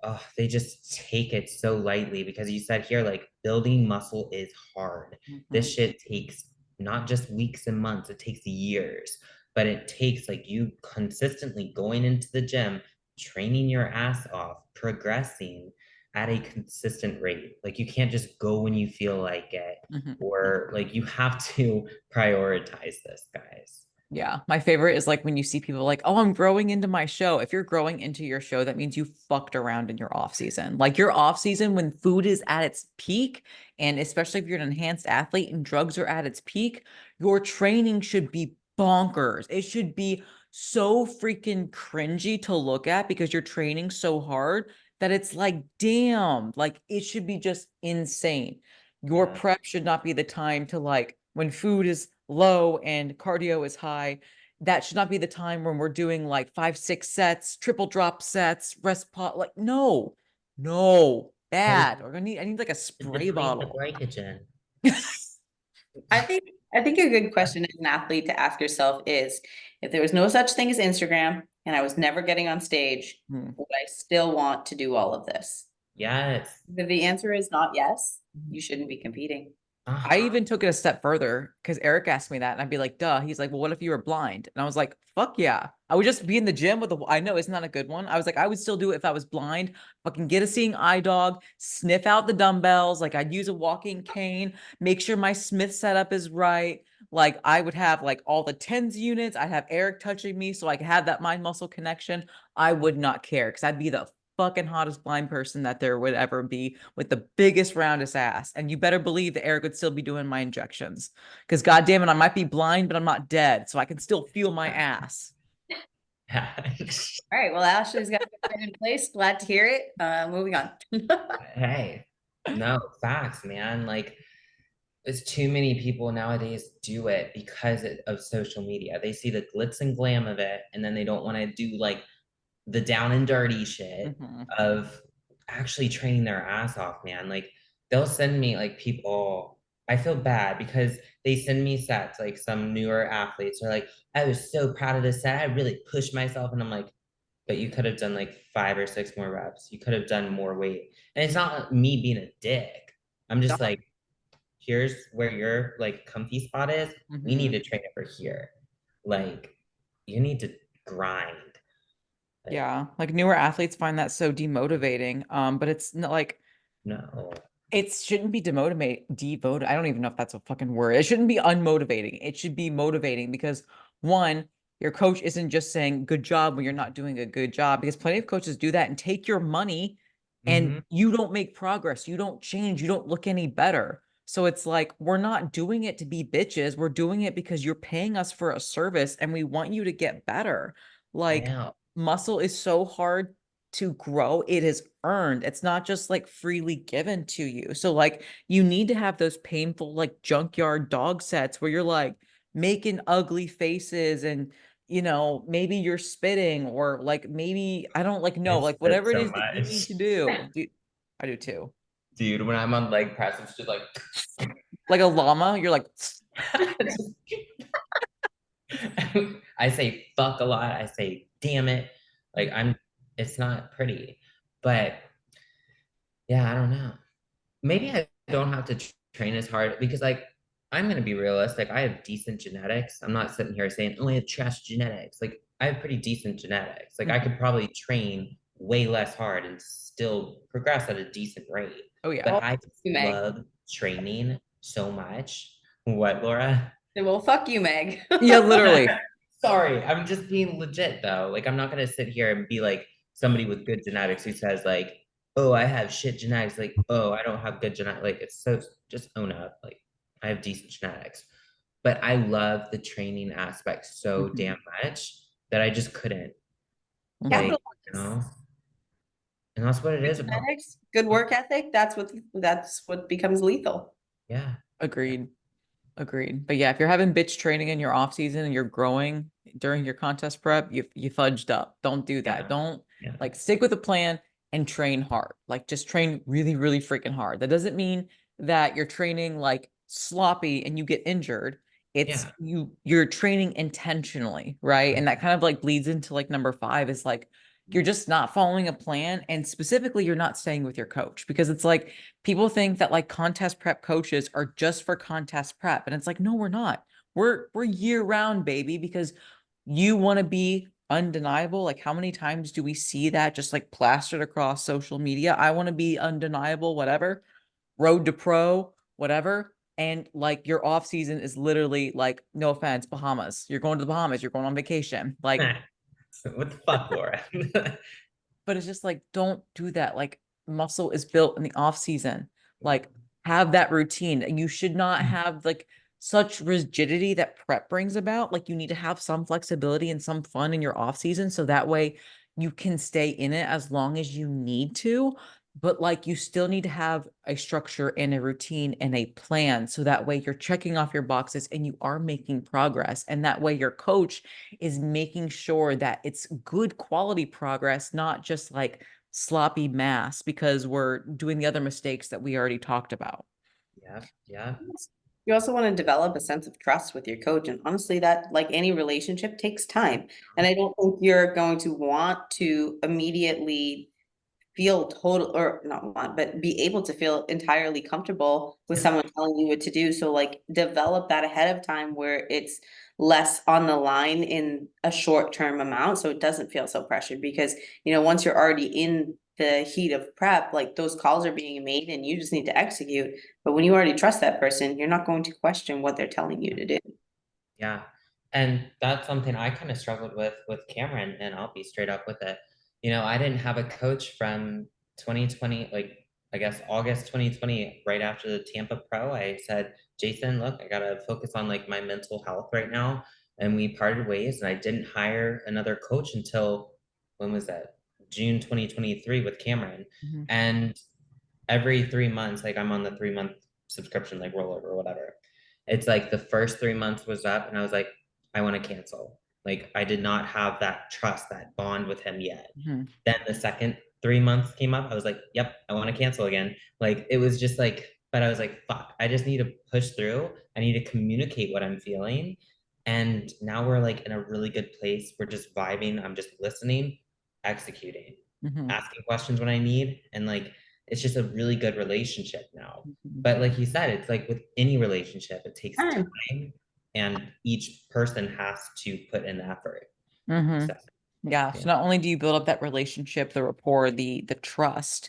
oh, they just take it so lightly because you said here, like building muscle is hard. This Mhm. shit takes not just weeks and months, it takes years, but it takes like you consistently going into the gym, training your ass off, progressing at a consistent rate. Like you can't just go when you feel like it, Mhm. or like you have to prioritize this, guys. Yeah, my favorite is like when you see people like, oh, I'm growing into my show. If you're growing into your show, that means you fucked around in your off season. Like, your off season when food is at its peak, and especially if you're an enhanced athlete and drugs are at its peak, your training should be bonkers. It should be so freaking cringy to look at because you're training so hard that it's like, damn, like it should be just insane. Your Yeah. prep should not be the time to, like, when food is low and cardio is high, that should not be the time when we're doing like 5, 6 sets, triple drop sets, rest pot. Like, no, no, Because bad. Or I need like a to spray deplete the bottle. glycogen. I think I think a good question as an athlete to ask yourself is if there was no such thing as Instagram and I was never getting on stage, Hmm. would I still want to do all of this? Yes. If the answer is not yes, you shouldn't be competing. I Uh-huh. even took it a step further because Eric asked me that, and I'd be like, duh. He's like, well, what if you were blind? And I was like, fuck yeah. I would just be in the gym with I know it's not a good one. I was like, I would still do it if I was blind. Fucking get a seeing eye dog, sniff out the dumbbells. Like, I'd use a walking cane, make sure my Smith setup is right. Like, I would have like all the tens units. I'd have Eric touching me so I could have that mind muscle connection. I would not care because I'd be the fucking hottest blind person that there would ever be with the biggest roundest ass. And you better believe that Eric would still be doing my injections. Because goddamn it, I might be blind, but I'm not dead. So I can still feel my ass. All right, well, Ashley's got it in place. Glad to hear it. Moving on. Hey, no, facts, man. Like, it's too many people nowadays do it because of social media. They see the glitz and glam of it, and then they don't want to do like the down and dirty shit Mm-hmm. of actually training their ass off, man. Like, they'll send me like people. I feel bad because they send me sets, like some newer athletes are like, I was so proud of this set. I really pushed myself. And I'm like, but you could have done like 5 or 6 more reps. You could have done more weight. And it's not me being a dick. I'm just like, here's where your like comfy spot is. We need Mm-hmm. to train over here. Like, you need to grind. Like, Yeah, like newer athletes find that so demotivating. But it's not like no. it shouldn't be demotivate. I don't even know if that's a fucking word. It shouldn't be unmotivating. It should be motivating because one, your coach isn't just saying good job when you're not doing a good job, because plenty of coaches do that and take your money and Mm-hmm. you don't make progress. You don't change. You don't look any better. So it's like we're not doing it to be bitches. We're doing it because you're paying us for a service and we want you to get better. I Like know. muscle is so hard to grow. It is earned. It's not just like freely given to you. So like you need to have those painful like junkyard dog sets where you're like making ugly faces and maybe you're spitting or like maybe I don't like I know like spit whatever it so is that you need to much. do. I do too. Dude, when I'm on leg press, it's just like Like a llama, you're like I say fuck a lot. I say damn it. Like it's not pretty. But yeah, I don't know. Maybe I don't have to train as hard because like I'm gonna be realistic. I have decent genetics. I'm not sitting here saying, oh, I have trash genetics. Like I have pretty decent genetics. Like I Mhm. could probably train way less hard and still progress at a decent rate. Oh yeah. But Well, I just you, Meg. love training so much. What, Laura? Well, fuck you, Meg. Yeah, literally. Sorry, I'm just being legit though. Like I'm not gonna sit here and be like somebody with good genetics who says like, "Oh, I have shit genetics." Like, "Oh, I don't have good genetics." Like it's so just own up. Like I have decent genetics, but I love the training aspect so Mhm. damn much that I just couldn't Mhm. like, you Capitalize. know. And that's what it Good is about. genetics, good work ethic. That's what becomes lethal. Yeah, Agreed. Agreed. But yeah, if you're having bitch training in your off season and you're growing during your contest prep, you fudged up. Don't do that. yeah, Don't yeah, like stick with the plan and train hard. Like just train really, really freaking hard. That doesn't mean that you're training like sloppy and you get injured. It's yeah. you're training intentionally, right? And that kind of like bleeds into like number 5 is like you're just not following a plan and specifically you're not staying with your coach because it's like people think that like contest prep coaches are just for contest prep and it's like no we're not. We're year round baby because you want to be undeniable. Like how many times do we see that just like plastered across social media? I want to be undeniable, whatever, road to pro, whatever. And like your off season is literally like no offense, Bahamas. You're going to the Bahamas, you're going on vacation. Like What the fuck, Laura? but it's just like don't do that. Like muscle is built in the off season. Like have that routine. You should not have like such rigidity that prep brings about. Like you need to have some flexibility and some fun in your off season so that way you can stay in it as long as you need to. But like you still need to have a structure and a routine and a plan so that way you're checking off your boxes and you are making progress. And that way your coach is making sure that it's good quality progress, not just like sloppy mass because we're doing the other mistakes that we already talked about. Yeah, yeah. You also want to develop a sense of trust with your coach. And honestly, that, like any relationship, takes time. And I don't think you're going to want to immediately feel total or not want, but be able to feel entirely comfortable with someone telling you what to do. So like develop that ahead of time where it's less on the line in a short term amount. So it doesn't feel so pressured because, once you're already in the heat of prep, like those calls are being made and you just need to execute. But when you already trust that person, you're not going to question what they're telling you to do. Yeah. And that's something I kind of struggled with Cameron, and I'll be straight up with it. I didn't have a coach from 2020, like I guess August 2020, right after the Tampa Pro. I said, Jason, look, I gotta focus on like my mental health right now. And we parted ways, and I didn't hire another coach until when was that? June 2023 with Cameron. Mhm. And every 3 months, like I'm on the 3 month subscription, like rollover or whatever. It's like the first 3 months was up, and I was like, I want to cancel. Like I did not have that trust, that bond with him yet. Mhm. Then the second 3 months came up, I was like, yep, I want to cancel again. Like it was just like, but I was like, fuck, I just need to push through. I need to communicate what I'm feeling. And now we're like in a really good place. We're just vibing. I'm just listening, executing, Mhm. asking questions when I need. And like, it's just a really good relationship now. Mhm. But like you said, it's like with any relationship, it takes Time. time and each person has to put in the effort. So, Mhm. Yeah. yeah. So not only do you build up that relationship, the rapport, the trust,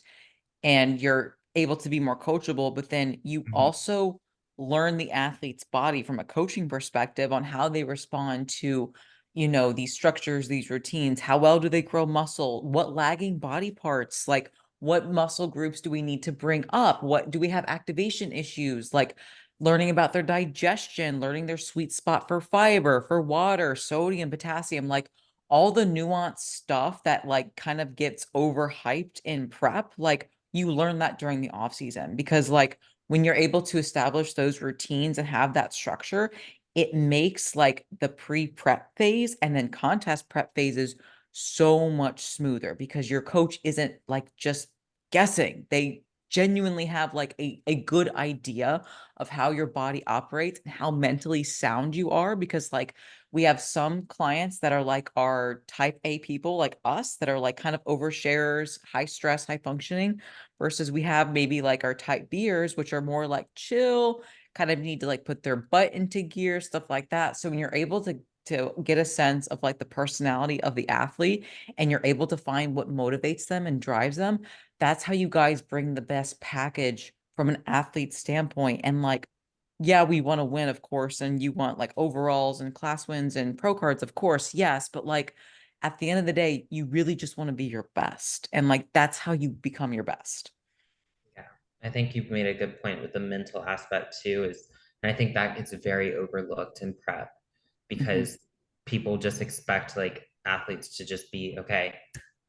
and you're able to be more coachable, but then you Mhm. also learn the athlete's body from a coaching perspective on how they respond to, these structures, these routines. How well do they grow muscle? What lagging body parts, like what muscle groups do we need to bring up? What do we have activation issues? Like learning about their digestion, learning their sweet spot for fiber, for water, sodium, potassium, like all the nuanced stuff that like kind of gets overhyped in prep, like you learn that during the off season because like when you're able to establish those routines and have that structure, it makes like the pre-prep phase and then contest prep phases so much smoother because your coach isn't like just guessing. They genuinely have like a good idea of how your body operates and how mentally sound you are because like we have some clients that are like our type A people like us that are like kind of oversharers, high stress, high functioning versus we have maybe like our type Bers, which are more like chill, kind of need to like put their butt into gear, stuff like that. So when you're able to get a sense of like the personality of the athlete and you're able to find what motivates them and drives them, that's how you guys bring the best package from an athlete standpoint. And like, yeah, we want to win, of course, and you want like overalls and class wins and pro cards, of course, yes, but like at the end of the day, you really just want to be your best. And like that's how you become your best. Yeah, I think you've made a good point with the mental aspect too, and I think that it's very overlooked in prep Mhm. because people just expect like athletes to just be okay,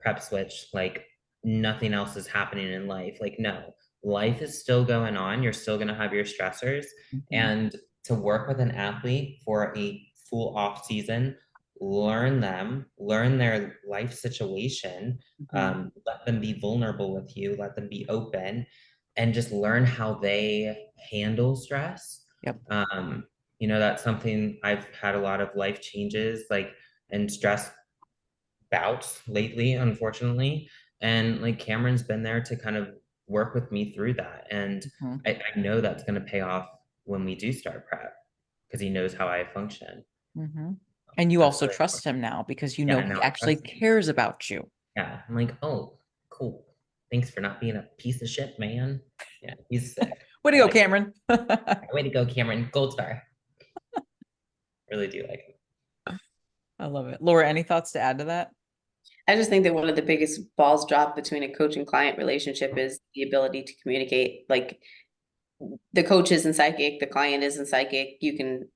prep switch, like nothing else is happening in life. Like, no, life is still going on. You're still gonna have your stressors. Mhm. And to work with an athlete for a full off season, learn them, learn their life situation, Mhm. let them be vulnerable with you, let them be open, and just learn how they handle stress. Yep. Um, that's something I've had a lot of life changes, like and stress bouts lately, unfortunately. And like Cameron's been there to kind of work with me through that. And Mhm. I know that's going to pay off when we do start prep because he knows how I function. Mhm. And you That's also really trust important. him now because you know Yeah, he now I actually trust him. cares about you. Yeah, I'm like, oh, cool. Thanks for not being a piece of shit, man. Yeah, he's sick. Way to I go, like him. Cameron. Way to go, Cameron. Gold star. Really do like him. I love it. Laura, any thoughts to add to that? I just think that one of the biggest balls dropped between a coach and client relationship is the ability to communicate. Like the coach isn't psychic, the client isn't psychic. You can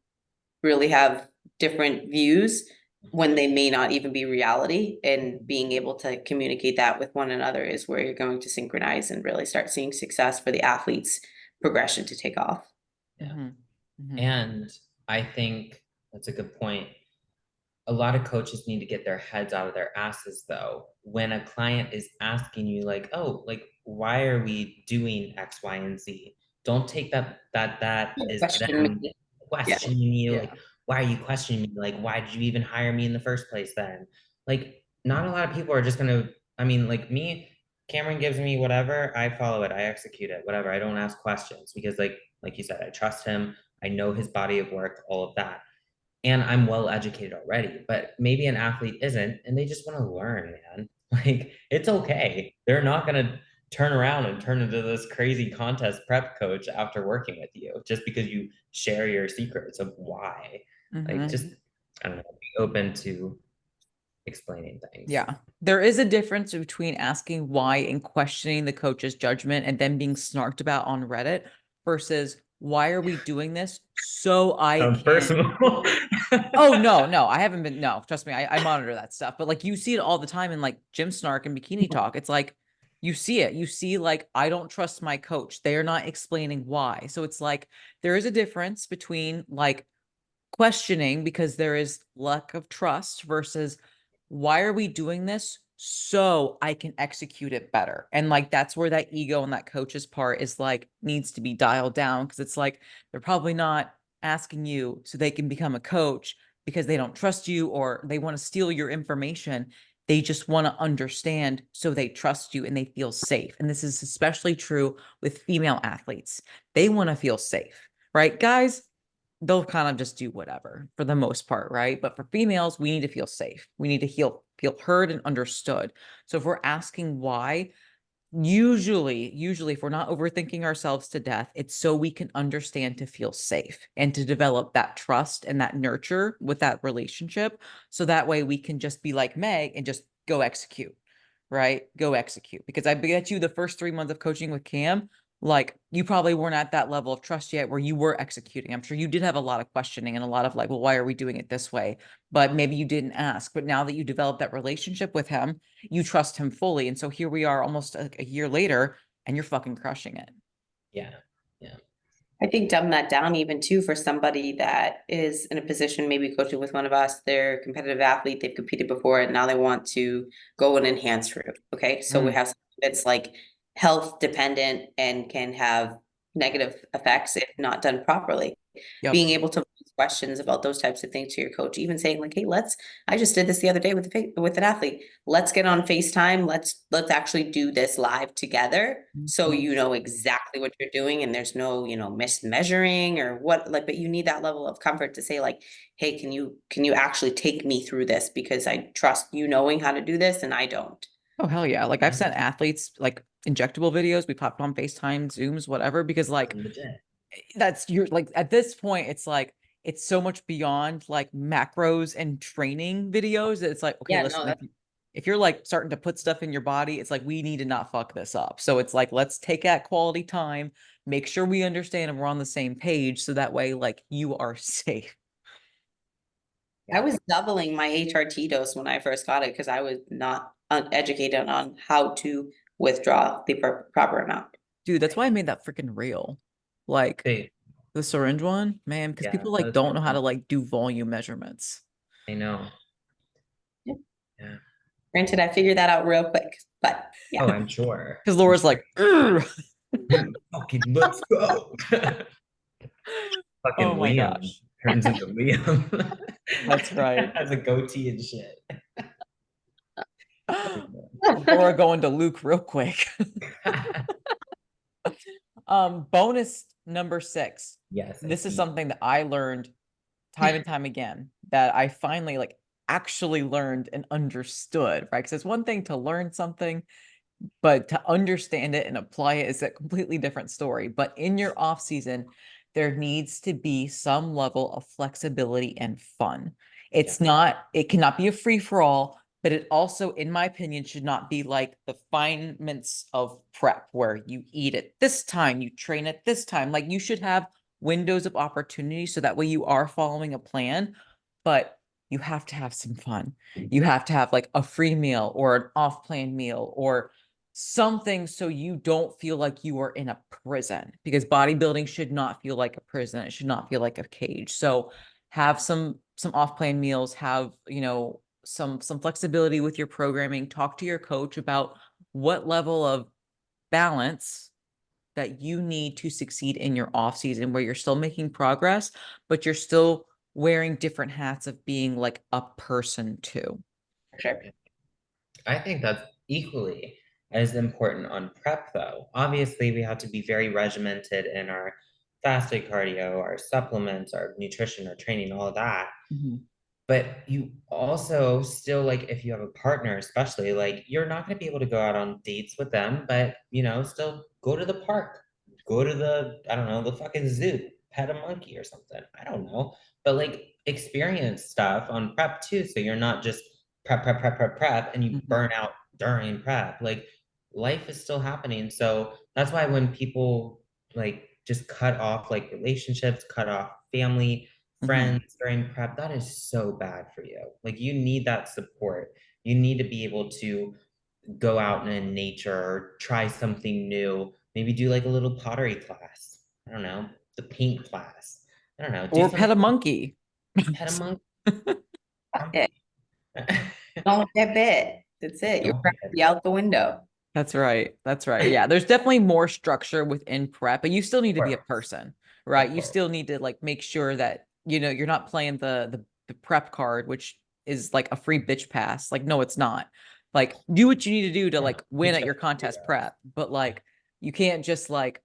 really have different views when they may not even be reality. And being able to communicate that with one another is where you're going to synchronize and really start seeing success for the athlete's progression to take off. Yeah. Mhm. Mhm. And I think that's a good point. A lot of coaches need to get their heads out of their asses though. When a client is asking you like, "Oh, like why are we doing X, Y, and Z?" Don't take that is Question them me. Yeah. questioning you Yeah. like, "Why are you questioning me? Like, why did you even hire me in the first place then?" Like, not a lot of people are just gonna, I mean, like me, Cameron gives me whatever, I follow it, I execute it, whatever. I don't ask questions because like you said, I trust him. I know his body of work, all of that. And I'm well educated already, but maybe an athlete isn't and they just want to learn, man. Like it's okay. They're not going to turn around and turn into this crazy contest prep coach after working with you just because you share your secrets of why. Like just I don't know, be open to explaining things. Yeah. There is a difference between asking why and questioning the coach's judgment and then being snarked about on Reddit versus why are we doing this so I Sounds can. personal. Oh, no, I haven't been. No, trust me, I monitor that stuff. But like you see it all the time in like gym snark and bikini talk. It's like you see it. You see, like, I don't trust my coach. They are not explaining why. So it's like there is a difference between like questioning because there is lack of trust versus why are we doing this so I can execute it better. And like that's where that ego and that coach's part is like needs to be dialed down because it's like they're probably not asking you so they can become a coach because they don't trust you or they want to steal your information. They just want to understand so they trust you and they feel safe. And this is especially true with female athletes. They want to feel safe, right? Guys, they'll kind of just do whatever for the most part, right? But for females, we need to feel safe. We need to feel heard and understood. So if we're asking why, usually if we're not overthinking ourselves to death, it's so we can understand to feel safe and to develop that trust and that nurture with that relationship. So that way we can just be like Meg and just go execute, right? Go execute. Because I bet you the first 3 months of coaching with Cam, like you probably weren't at that level of trust yet where you were executing. I'm sure you did have a lot of questioning and a lot of like, well, why are we doing it this way? But maybe you didn't ask. But now that you develop that relationship with him, you trust him fully. And so here we are almost a year later and you're fucking crushing it. Yeah. Yeah. I think dumb that down even too for somebody that is in a position, maybe coaching with one of us, they're a competitive athlete, they've competed before, and now they want to go an enhanced route. Okay. So we have something that's like health dependent and can have negative effects if not done properly. Yep. Being able to ask questions about those types of things to your coach, even saying like, hey, I just did this the other day with an athlete. Let's get on FaceTime. Let's actually do this live together. So you know exactly what you're doing and there's no, mismeasuring or what, like, but you need that level of comfort to say like, hey, can you actually take me through this? Because I trust you knowing how to do this and I don't. Oh, hell yeah. Like I've sent athletes like injectable videos. We popped on FaceTime, Zooms, whatever, because like Legit. that's you're like at this point, it's like it's so much beyond like macros and training videos. It's like, okay, Yeah, listen, no, if you're like starting to put stuff in your body, it's like we need to not fuck this up. So it's like let's take that quality time, make sure we understand and we're on the same page so that way like you are safe. I was doubling my HRT dose when I first got it because I was not educated on how to withdraw the proper amount. Dude, that's why I made that freaking reel. Like They, the syringe one, man, because yeah, people that like was don't know how to helpful. like do volume measurements. I know. Yeah. Yeah. Granted, I figured that out real quick, but yeah. Oh, I'm sure. Because I'm Laura's sure. like, "Ugh." Fucking let's go. Oh Fucking my Liam gosh. turns into Liam. That's right. Has a goatee and shit. Laura going to Luke real quick. Bonus number 6. Yes, I This is see. something that I learned time and time again that I finally like actually learned and understood, right? Because it's one thing to learn something, but to understand it and apply it is a completely different story. But in your off season, there needs to be some level of flexibility and fun. Yeah. It cannot be a free for all, but it also, in my opinion, should not be like the refinements of prep where you eat at this time, you train at this time. Like you should have windows of opportunity so that way you are following a plan, but you have to have some fun. You have to have like a free meal or an off plan meal or something so you don't feel like you are in a prison because bodybuilding should not feel like a prison. It should not feel like a cage. So have some off-plan meals, have, some flexibility with your programming, talk to your coach about what level of balance that you need to succeed in your off season where you're still making progress, but you're still wearing different hats of being like a person too. Sure. I think that's equally as important on prep though. Obviously, we have to be very regimented in our fasted cardio, our supplements, our nutrition, our training, all of that. Mhm. But you also still like if you have a partner, especially like you're not going to be able to go out on dates with them, but still go to the park, go to the, I don't know, the fucking zoo, pet a monkey or something. I don't know. But like experience stuff on prep too. So you're not just prep, prep, prep, prep, prep, and you Mhm. burn out during prep. Like life is still happening. So that's why when people like just cut off like relationships, cut off family, Mhm. friends during prep, that is so bad for you. Like you need that support. You need to be able to go out in nature or try something new. Maybe do like a little pottery class. I don't know, the paint class. I don't know, do Or pet something, a monkey. pet a monkey. Fuck it. Don't get bit. That's it. You're Don't get practically out the window. That's right. That's right. Yeah, there's definitely more structure within prep, but you still need to be a work, person, of right? You course. still need to like make sure that you're not playing the prep card, which is like a free bitch pass. Like, no, it's not. Like, do what you need to do to Yeah, like win it's at just your contest weirdos. prep, but like you can't just like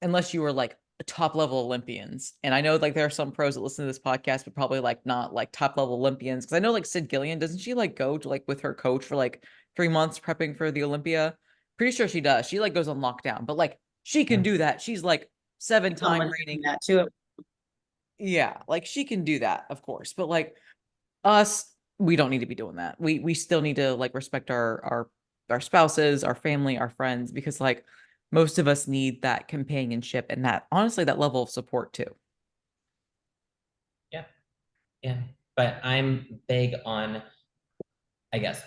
unless you were like top level Olympians. And I know like there are some pros that listen to this podcast, but probably like not like top level Olympians. Cause I know like Sid Gillian, doesn't she like go to like with her coach for like 3 months prepping for the Olympia? Pretty sure she does. She like goes on lockdown, but like she can Yeah. do that. She's like 7 time Someone doing reigning. that too. Yeah, like she can do that, of course. But like us, we don't need to be doing that. We still need to like respect our spouses, our family, our friends, because like most of us need that companionship and that honestly that level of support too. Yeah. Yeah. But I'm big on, I guess,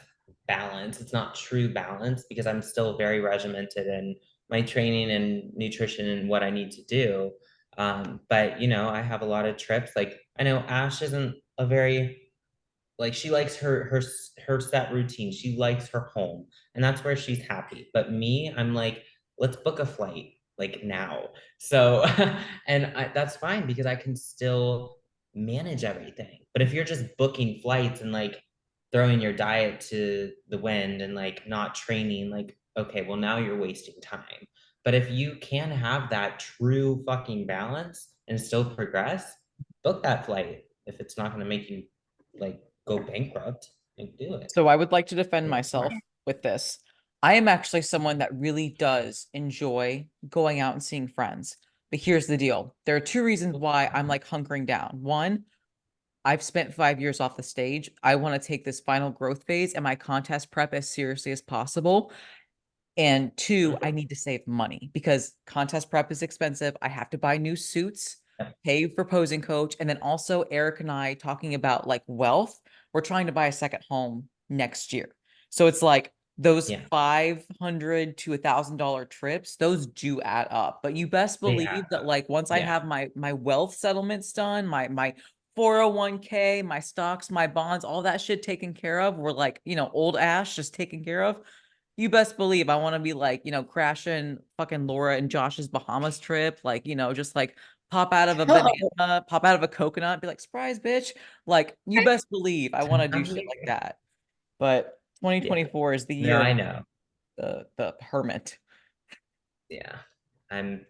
balance. It's not true balance because I'm still very regimented in my training and nutrition and what I need to do. But I have a lot of trips. Like I know Ash isn't a very like she likes her set routine. She likes her home, and that's where she's happy. But me, I'm like, let's book a flight like now. So, that's fine because I can still manage everything. But if you're just booking flights and like throwing your diet to the wind and like not training, like, okay, well now you're wasting time. But if you can have that true fucking balance and still progress, book that flight if it's not going to make you like go bankrupt and do it. So I would like to defend It's myself smart. with this. I am actually someone that really does enjoy going out and seeing friends. But here's the deal. There are two reasons why I'm like hunkering down. One, I've spent 5 years off the stage. I want to take this final growth phase and my contest prep as seriously as possible. And two, I need to save money because contest prep is expensive. I have to buy new suits, pay for posing coach. And then also Eric and I talking about like wealth. We're trying to buy a second home next year. So it's like those Yeah, 500 to $1,000 trips, those do add up. But you best they have. believe that like once I Yeah, have my wealth settlements done, my 401k, my stocks, my bonds, all that shit taken care of, we're like, old Ash just taken care of. You best believe I want to be like, crashing fucking Laura and Josh's Bahamas trip, like, just like pop out of a banana, pop out of a coconut, be like, surprise, bitch. Like, you best believe I want to do I'm shit like here. that. But Yeah. 2024 is the No, year of I know. the hermit. Yeah, I'm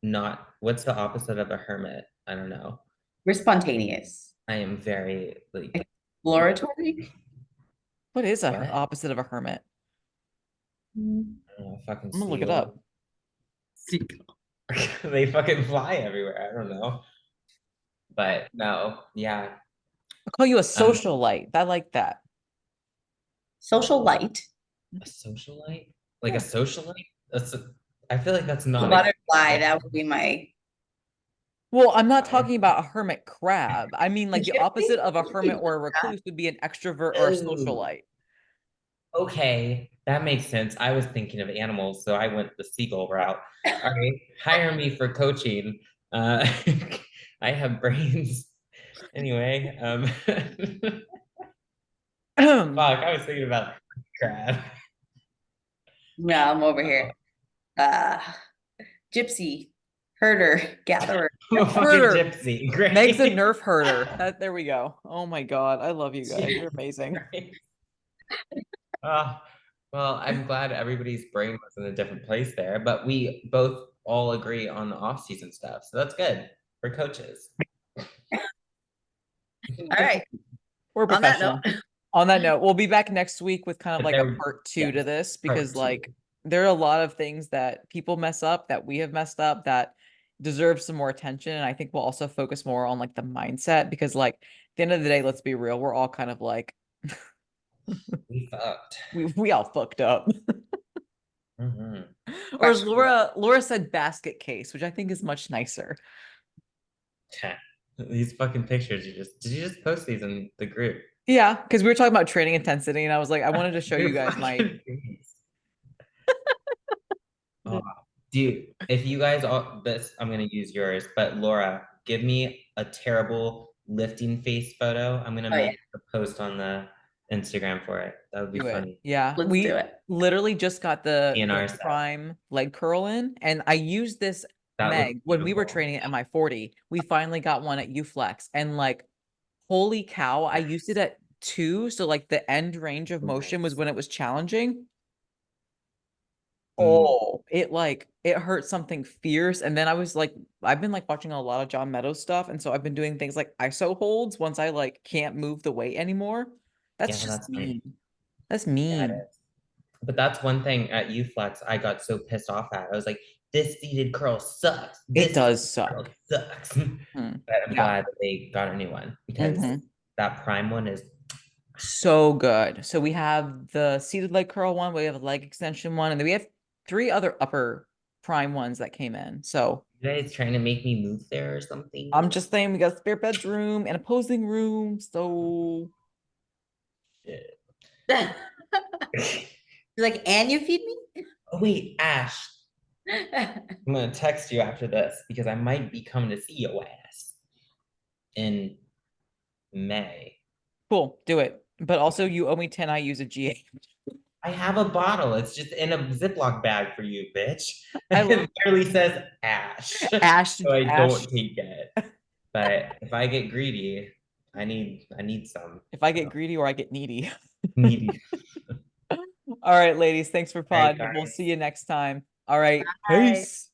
not. What's the opposite of a hermit? I don't know. We're spontaneous. I am very like Exploratory? What is a what? opposite of a hermit? Mm. I don't know. Fucking I'm gonna look it up. seagull. They fucking fly everywhere. I don't know. But no, yeah. I'll call you a Um, socialite. I like that. Social light. a socialite, like a Yeah. socialite. I feel like that's A not a butterfly, thing. that would be my Well, I'm not Fire. talking about a hermit crab. I mean, like the opposite gypsy. of a You could be hermit or a recluse would be an extrovert or a Oh, socialite. okay, that makes sense. I was thinking of animals, so I went the seagull route. All right, hire me for coaching. Uh, I have brains. Anyway, fuck, I was thinking about crab. Yeah, I'm over here. Uh, gypsy, herder, gatherer. I'm a fucking Herder. gypsy. Meg's a Great. Nerf herder. There we go. Oh my God. I love you guys. Jesus You're amazing. Christ. Ah, Well, I'm glad everybody's brain was in a different place there, but we both all agree on the off-season stuff. So that's good for coaches. All right. We're On that professional. note, On that note, we'll be back next week with kind of But like a there, part two to yes, this because part two. like there are a lot of things that people mess up that we have messed up that deserve some more attention. And I think we'll also focus more on like the mindset because like at the end of the day, let's be real, we're all kind of like We fucked. we all fucked up. Mhm. Or as question. Laura said basket case, which I think is much nicer. Heh. These fucking pictures did you just post these in the group? Yeah, because we were talking about training intensity, and I was like, I wanted to show you Your guys my fucking face. Oh, dude, if you guys all this, I'm gonna use yours, but Laura, give me a terrible lifting face photo. I'm gonna Oh yeah, make a post on the Instagram for it. That would be do it. funny. Yeah, let's do we it. literally just got the DNR stuff. prime leg curl in, and I used this That looks Meg when we were beautiful. training at MI40. We finally got one at UFlex, and like, holy cow, I used it Yes. at 2, so like the end range of motion was Nice. when it was challenging. Mm, Oh, it like it hurt something fierce. And then I was like, I've been like watching a lot of John Meadows stuff. And so I've been doing things like ISO holds once I like can't move the weight anymore. That's yeah, just that's nice. mean. That's Yeah, it mean. is. But that's one thing at UFlex I got so pissed off at. I was like, this seated curl sucks. It This does seated curl suck. sucks. Hmm. But I'm Yeah. glad that they got a new one because Hmm. that prime one is So good. So we have the seated leg curl one, we have a leg extension one, and then we have 3 other upper prime ones that came in. So you guys trying to make me move there or I'm something? just saying we got a spare bedroom and a posing room. So Shit. Like, and you feed me? Oh wait, Ash, I'm gonna text you after this because I might be coming to see your ass in May. cool, do it. But also Okay. you owe me 10 IUs of GA. I have a bottle. It's just in a Ziploc bag for you, bitch. I love It literally says Ash, Ash, so I Ash. don't take it. But if I get greedy, I need some. If I get So greedy or I get needy. needy. All right, ladies, thanks for All right, pod. We'll see guys. you next time. All right, Bye. peace.